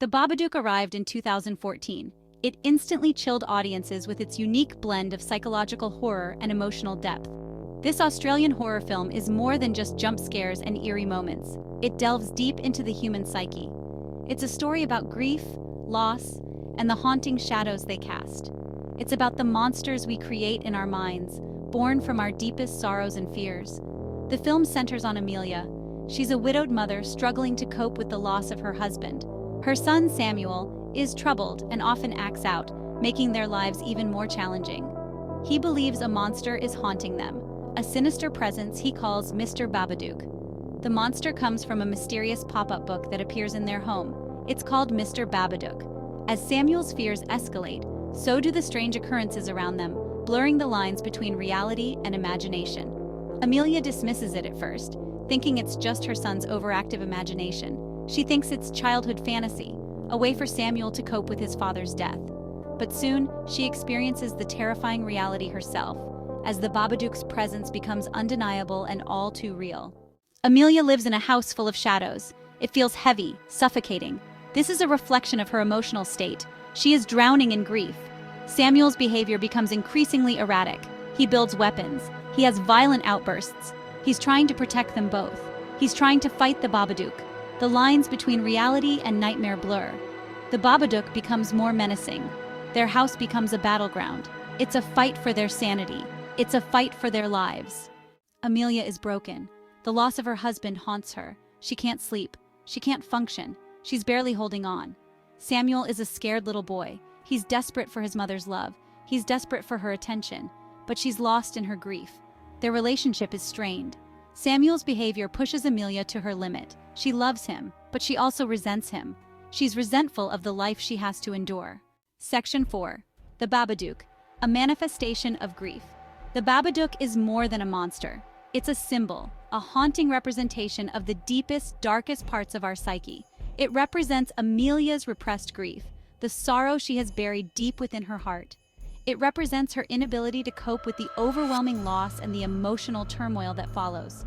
The Babadook arrived in 2014. It instantly chilled audiences with its unique blend of psychological horror and emotional depth. This Australian horror film is more than just jump scares and eerie moments. It delves deep into the human psyche. It's a story about grief, loss, and the haunting shadows they cast. It's about the monsters we create in our minds, born from our deepest sorrows and fears. The film centers on Amelia. She's a widowed mother struggling to cope with the loss of her husband. Her son, Samuel, is troubled and often acts out, making their lives even more challenging. He believes a monster is haunting them, a sinister presence he calls Mr. Babadook. The monster comes from a mysterious pop-up book that appears in their home. It's called Mr. Babadook. As Samuel's fears escalate, so do the strange occurrences around them, blurring the lines between reality and imagination. Amelia dismisses it at first, thinking it's just her son's overactive imagination. She thinks it's childhood fantasy, a way for Samuel to cope with his father's death. But soon, she experiences the terrifying reality herself, as the Babadook's presence becomes undeniable and all too real. Amelia lives in a house full of shadows. It feels heavy, suffocating. This is a reflection of her emotional state. She is drowning in grief. Samuel's behavior becomes increasingly erratic. He builds weapons. He has violent outbursts. He's trying to protect them both. He's trying to fight the Babadook. The lines between reality and nightmare blur. The Babadook becomes more menacing. Their house becomes a battleground. It's a fight for their sanity. It's a fight for their lives. Amelia is broken. The loss of her husband haunts her. She can't sleep. She can't function. She's barely holding on. Samuel is a scared little boy. He's desperate for his mother's love. He's desperate for her attention. But she's lost in her grief. Their relationship is strained. Samuel's behavior pushes Amelia to her limit. She loves him, but she also resents him. She's resentful of the life she has to endure. Section 4. The Babadook, a manifestation of grief. The Babadook is more than a monster. It's a symbol, a haunting representation of the deepest, darkest parts of our psyche. It represents Amelia's repressed grief, the sorrow she has buried deep within her heart. It represents her inability to cope with the overwhelming loss and the emotional turmoil that follows.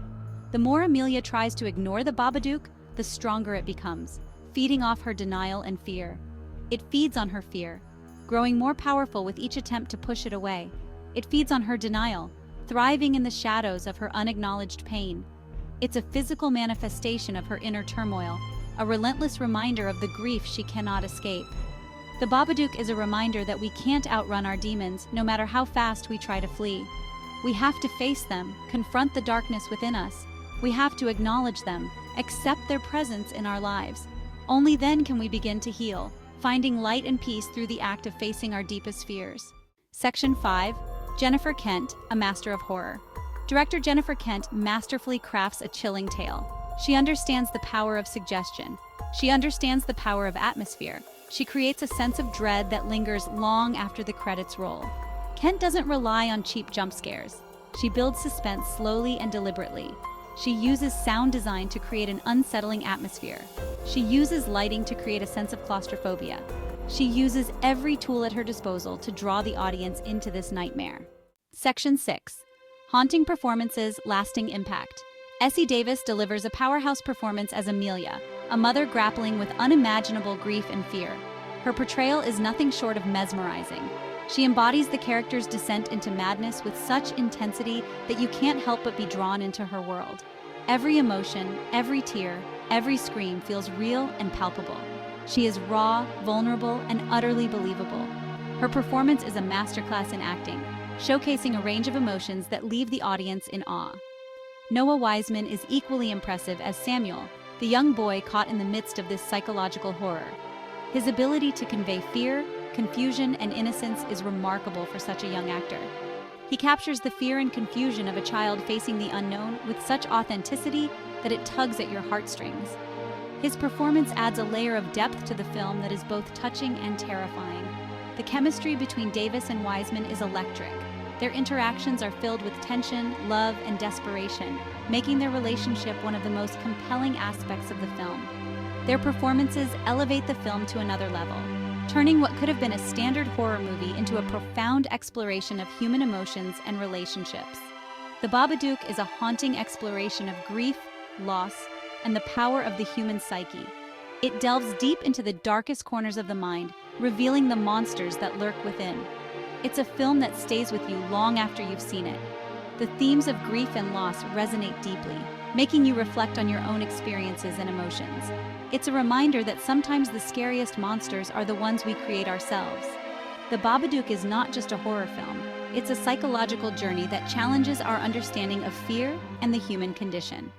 The more Amelia tries to ignore the Babadook, the stronger it becomes, feeding off her denial and fear. It feeds on her fear, growing more powerful with each attempt to push it away. It feeds on her denial, thriving in the shadows of her unacknowledged pain. It's a physical manifestation of her inner turmoil, a relentless reminder of the grief she cannot escape. The Babadook is a reminder that we can't outrun our demons, no matter how fast we try to flee. We have to face them, confront the darkness within us. We have to acknowledge them, accept their presence in our lives. Only then can we begin to heal, finding light and peace through the act of facing our deepest fears. Section 5. Jennifer Kent, a master of horror. Director Jennifer Kent masterfully crafts a chilling tale. She understands the power of suggestion. She understands the power of atmosphere. She creates a sense of dread that lingers long after the credits roll. Kent doesn't rely on cheap jump scares. She builds suspense slowly and deliberately. She uses sound design to create an unsettling atmosphere. She uses lighting to create a sense of claustrophobia. She uses every tool at her disposal to draw the audience into this nightmare. Section 6. Haunting performances, lasting impact. Essie Davis delivers a powerhouse performance as Amelia, a mother grappling with unimaginable grief and fear. Her portrayal is nothing short of mesmerizing. She embodies the character's descent into madness with such intensity that you can't help but be drawn into her world. Every emotion, every tear, every scream feels real and palpable. She is raw, vulnerable, and utterly believable. Her performance is a masterclass in acting, showcasing a range of emotions that leave the audience in awe. Noah Wiseman is equally impressive as Samuel, the young boy caught in the midst of this psychological horror. His ability to convey fear, confusion, and innocence is remarkable for such a young actor. He captures the fear and confusion of a child facing the unknown with such authenticity that it tugs at your heartstrings. His performance adds a layer of depth to the film that is both touching and terrifying. The chemistry between Davis and Wiseman is electric. Their interactions are filled with tension, love, and desperation, making their relationship one of the most compelling aspects of the film. Their performances elevate the film to another level, turning what could have been a standard horror movie into a profound exploration of human emotions and relationships. The Babadook is a haunting exploration of grief, loss, and the power of the human psyche. It delves deep into the darkest corners of the mind, revealing the monsters that lurk within. It's a film that stays with you long after you've seen it. The themes of grief and loss resonate deeply, making you reflect on your own experiences and emotions. It's a reminder that sometimes the scariest monsters are the ones we create ourselves. The Babadook is not just a horror film, it's a psychological journey that challenges our understanding of fear and the human condition.